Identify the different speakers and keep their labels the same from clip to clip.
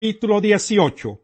Speaker 1: Capítulo 18.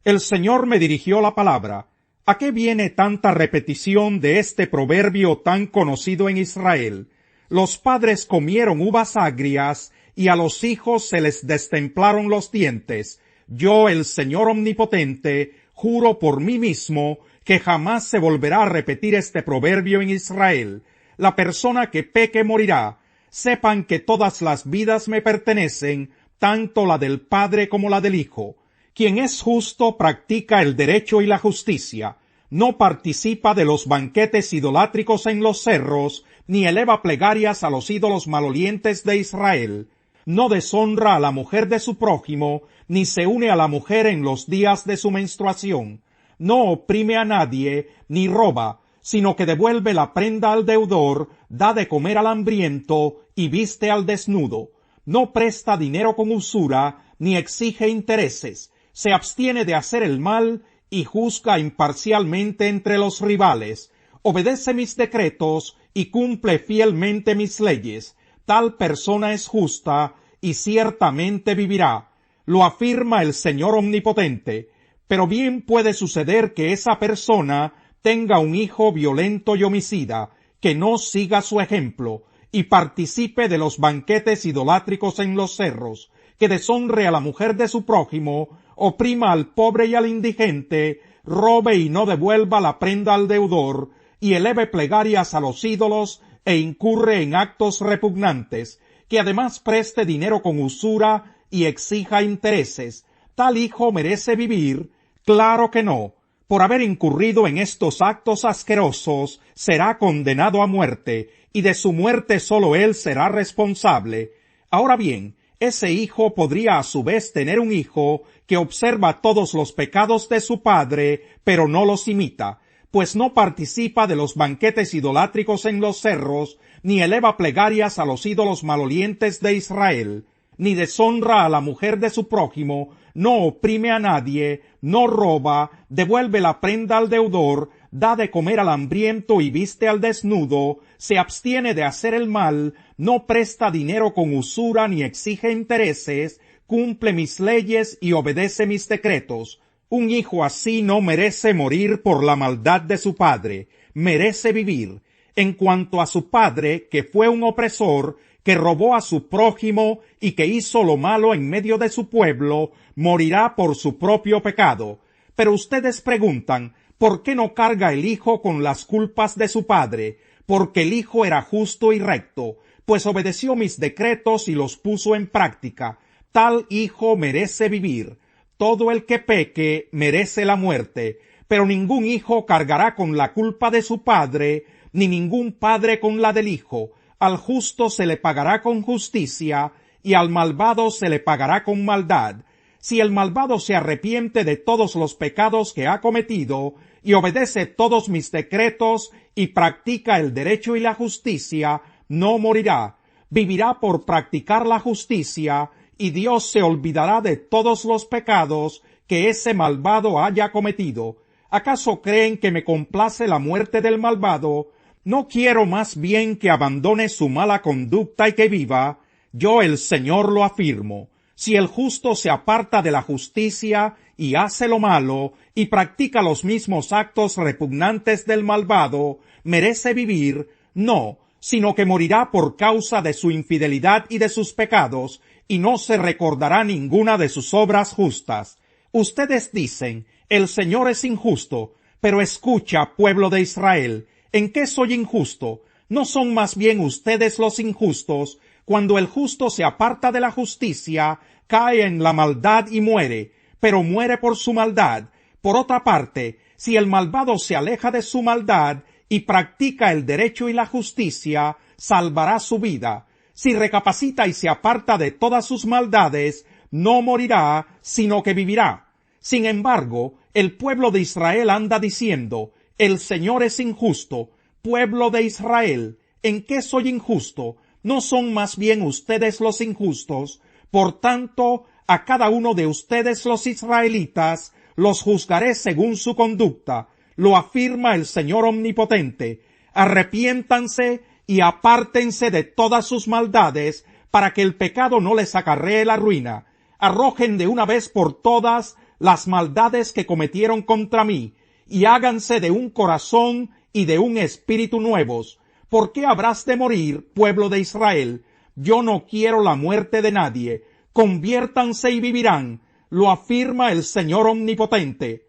Speaker 1: El Señor me dirigió la palabra. ¿A qué viene tanta repetición de este proverbio tan conocido en Israel? Los padres comieron uvas agrias y a los hijos se les destemplaron los dientes. Yo, el Señor Omnipotente, juro por mí mismo que jamás se volverá a repetir este proverbio en Israel. La persona que peque morirá. Sepan que todas las vidas me pertenecen, tanto la del Padre como la del Hijo. Quien es justo practica el derecho y la justicia, no participa de los banquetes idolátricos en los cerros, ni eleva plegarias a los ídolos malolientes de Israel. No deshonra a la mujer de su prójimo, ni se une a la mujer en los días de su menstruación. No oprime a nadie, ni roba, sino que devuelve la prenda al deudor, da de comer al hambriento, y viste al desnudo. No presta dinero con usura, ni exige intereses, se abstiene de hacer el mal, y juzga imparcialmente entre los rivales. Obedece mis decretos, y cumple fielmente mis leyes. Tal persona es justa, y ciertamente vivirá. Lo afirma el Señor Omnipotente. Pero bien puede suceder que esa persona tenga un hijo violento y homicida, que no siga su ejemplo, y participe de los banquetes idolátricos en los cerros, que deshonre a la mujer de su prójimo, oprima al pobre y al indigente, robe y no devuelva la prenda al deudor, y eleve plegarias a los ídolos, e incurre en actos repugnantes, que además preste dinero con usura y exija intereses. ¿Tal hijo merece vivir? Claro que no. Por haber incurrido en estos actos asquerosos, será condenado a muerte, y de su muerte solo él será responsable. Ahora bien, ese hijo podría a su vez tener un hijo que observa todos los pecados de su padre, pero no los imita, pues no participa de los banquetes idolátricos en los cerros, ni eleva plegarias a los ídolos malolientes de Israel, ni deshonra a la mujer de su prójimo, no oprime a nadie, no roba, devuelve la prenda al deudor, da de comer al hambriento y viste al desnudo, se abstiene de hacer el mal, no presta dinero con usura ni exige intereses, cumple mis leyes y obedece mis decretos. Un hijo así no merece morir por la maldad de su padre, merece vivir. En cuanto a su padre, que fue un opresor, que robó a su prójimo y que hizo lo malo en medio de su pueblo, morirá por su propio pecado. Pero ustedes preguntan, ¿por qué no carga el hijo con las culpas de su padre? Porque el hijo era justo y recto, pues obedeció mis decretos y los puso en práctica. Tal hijo merece vivir. Todo el que peque merece la muerte, pero ningún hijo cargará con la culpa de su padre, ni ningún padre con la del hijo. Al justo se le pagará con justicia, y al malvado se le pagará con maldad. Si el malvado se arrepiente de todos los pecados que ha cometido, y obedece todos mis decretos, y practica el derecho y la justicia, no morirá. Vivirá por practicar la justicia, y Dios se olvidará de todos los pecados que ese malvado haya cometido. ¿Acaso creen que me complace la muerte del malvado? ¿No quiero más bien que abandone su mala conducta y que viva? Yo, el Señor, lo afirmo. Si el justo se aparta de la justicia y hace lo malo, y practica los mismos actos repugnantes del malvado, ¿merece vivir? No, sino que morirá por causa de su infidelidad y de sus pecados, y no se recordará ninguna de sus obras justas. Ustedes dicen, el Señor es injusto, pero escucha, pueblo de Israel, ¿en qué soy injusto? ¿No son más bien ustedes los injustos? Cuando el justo se aparta de la justicia, cae en la maldad y muere, pero muere por su maldad. Por otra parte, si el malvado se aleja de su maldad y practica el derecho y la justicia, salvará su vida. Si recapacita y se aparta de todas sus maldades, no morirá, sino que vivirá. Sin embargo, el pueblo de Israel anda diciendo, el Señor es injusto. Pueblo de Israel, ¿en qué soy injusto? ¿No son más bien ustedes los injustos? Por tanto, a cada uno de ustedes los israelitas los juzgaré según su conducta. Lo afirma el Señor Omnipotente. Arrepiéntanse y apártense de todas sus maldades, para que el pecado no les acarree la ruina. arrojen de una vez por todas las maldades que cometieron contra mí, y háganse de un corazón y de un espíritu nuevos. ¿Por qué habrás de morir, pueblo de Israel? Yo no quiero la muerte de nadie. Conviértanse y vivirán, lo afirma el Señor Omnipotente.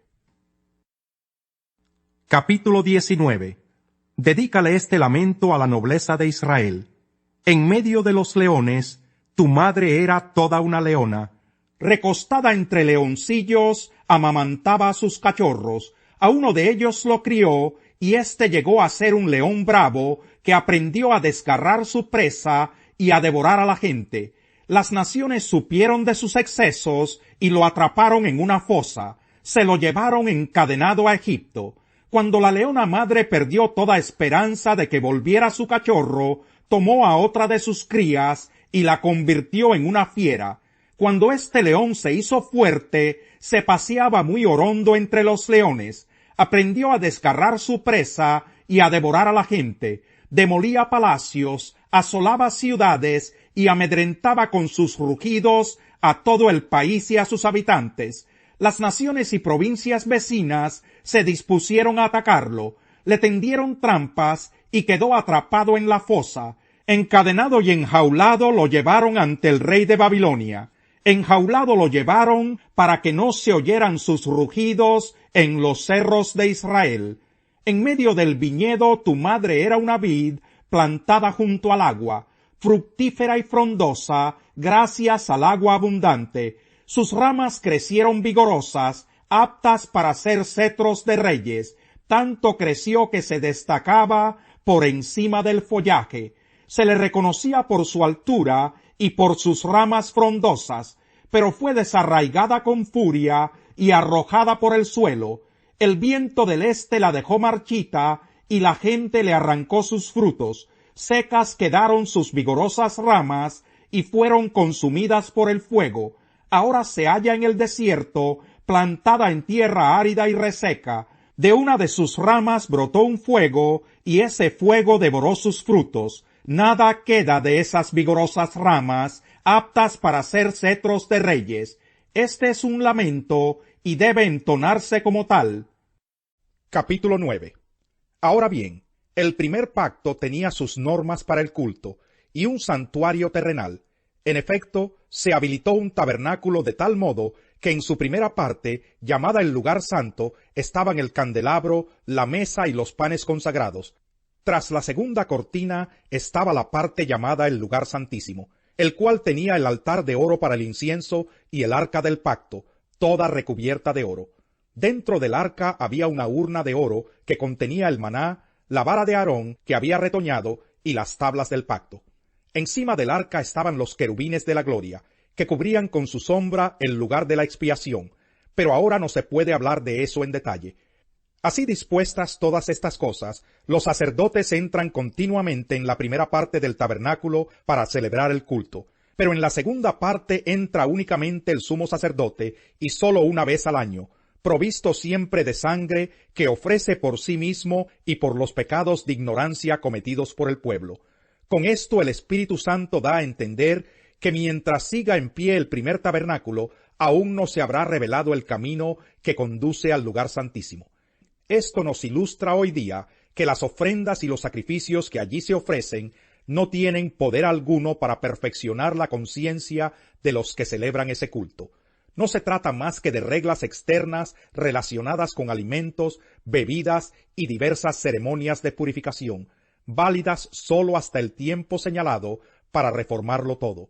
Speaker 2: Capítulo 19. Dedícale este lamento a la nobleza de Israel. En medio de los leones, tu madre era toda una leona.
Speaker 1: Recostada entre leoncillos, amamantaba a sus cachorros. A uno de ellos lo crió, y éste llegó a ser un león bravo, que aprendió a desgarrar su presa y a devorar a la gente. Las naciones supieron de sus excesos y lo atraparon en una fosa. Se lo llevaron encadenado a Egipto. Cuando la leona madre perdió toda esperanza de que volviera su cachorro, tomó a otra de sus crías y la convirtió en una fiera. Cuando este león se hizo fuerte, se paseaba muy orondo entre los leones. Aprendió a desgarrar su presa y a devorar a la gente. Demolía palacios, asolaba ciudades y amedrentaba con sus rugidos a todo el país y a sus habitantes. Las naciones y provincias vecinas se dispusieron a atacarlo, le tendieron trampas y quedó atrapado en la fosa. Encadenado y enjaulado lo llevaron ante el rey de Babilonia. Enjaulado lo llevaron para que no se oyeran sus rugidos en los cerros de Israel. En medio del viñedo tu madre era una vid plantada junto al agua, fructífera y frondosa gracias al agua abundante. Sus ramas crecieron vigorosas, aptas para ser cetros de reyes. Tanto creció que se destacaba por encima del follaje. Se le reconocía por su altura y por sus ramas frondosas, pero fue desarraigada con furia y arrojada por el suelo. El viento del este la dejó marchita y la gente le arrancó sus frutos. Secas quedaron sus vigorosas ramas y fueron consumidas por el fuego. Ahora se halla en el desierto, plantada en tierra árida y reseca. De una de sus ramas brotó un fuego, y ese fuego devoró sus frutos. Nada queda de esas vigorosas ramas, aptas para ser cetros de reyes. Este es un lamento, y debe entonarse como tal.
Speaker 3: Capítulo 9. Ahora bien, el primer pacto tenía sus normas para el culto, y un santuario terrenal. En efecto, se habilitó un tabernáculo de tal modo que en su primera parte, llamada el lugar santo, estaban el candelabro, la mesa y los panes consagrados. Tras la segunda cortina estaba la parte llamada el lugar santísimo, el cual tenía el altar de oro para el incienso y el arca del pacto, toda recubierta de oro. Dentro del arca había una urna de oro que contenía el maná, la vara de Aarón que había retoñado y las tablas del pacto. Encima del arca estaban los querubines de la gloria, que cubrían con su sombra el lugar de la expiación, pero ahora no se puede hablar de eso en detalle. Así dispuestas todas estas cosas, los sacerdotes entran continuamente en la primera parte del tabernáculo para celebrar el culto, pero en la segunda parte entra únicamente el sumo sacerdote y sólo una vez al año, provisto siempre de sangre que ofrece por sí mismo y por los pecados de ignorancia cometidos por el pueblo. Con esto el Espíritu Santo da a entender que mientras siga en pie el primer tabernáculo, aún no se habrá revelado el camino que conduce al lugar santísimo. Esto nos ilustra hoy día que las ofrendas y los sacrificios que allí se ofrecen no tienen poder alguno para perfeccionar la conciencia de los que celebran ese culto. No se trata más que de reglas externas relacionadas con alimentos, bebidas y diversas ceremonias de purificación, válidas sólo hasta el tiempo señalado para reformarlo todo.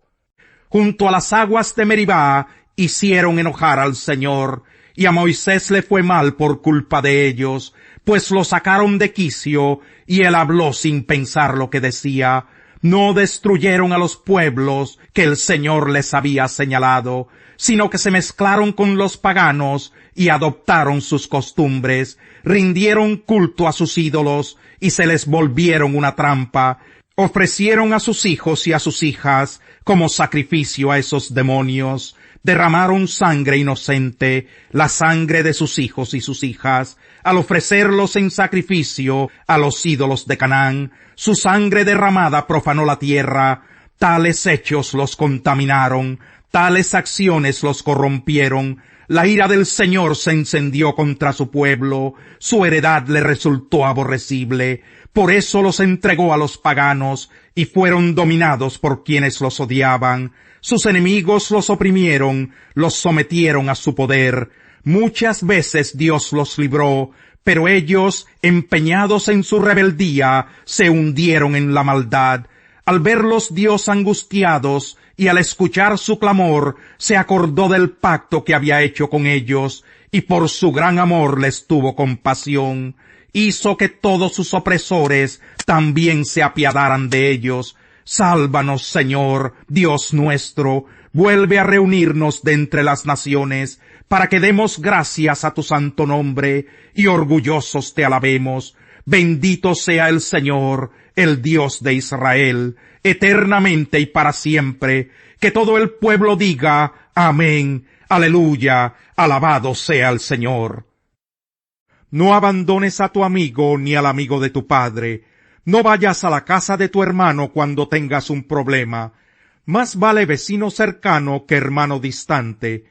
Speaker 1: Junto a las aguas de Meribá hicieron enojar al Señor, y a Moisés le fue mal por culpa de ellos, pues lo sacaron de quicio, y él habló sin pensar lo que decía. No destruyeron a los pueblos que el Señor les había señalado, sino que se mezclaron con los paganos y adoptaron sus costumbres, rindieron culto a sus ídolos y se les volvieron una trampa. Ofrecieron a sus hijos y a sus hijas como sacrificio a esos demonios. Derramaron sangre inocente, la sangre de sus hijos y sus hijas, al ofrecerlos en sacrificio a los ídolos de Canaán. Su sangre derramada profanó la tierra. Tales hechos los contaminaron. Tales acciones los corrompieron. La ira del Señor se encendió contra su pueblo. Su heredad le resultó aborrecible. Por eso los entregó a los paganos y fueron dominados por quienes los odiaban. Sus enemigos los oprimieron, los sometieron a su poder. Muchas veces Dios los libró, pero ellos, empeñados en su rebeldía, se hundieron en la maldad. Al verlos Dios angustiados y al escuchar su clamor, se acordó del pacto que había hecho con ellos, y por su gran amor les tuvo compasión. Hizo que todos sus opresores también se apiadaran de ellos. Sálvanos, Señor, Dios nuestro, vuelve a reunirnos de entre las naciones, para que demos gracias a tu santo nombre, y orgullosos te alabemos. Bendito sea el Señor, el Dios de Israel, eternamente y para siempre. Que todo el pueblo diga, amén, aleluya, alabado sea el Señor. No abandones a tu amigo ni al amigo de tu padre. No vayas a la casa de tu hermano cuando tengas un problema. Más vale vecino cercano que hermano distante.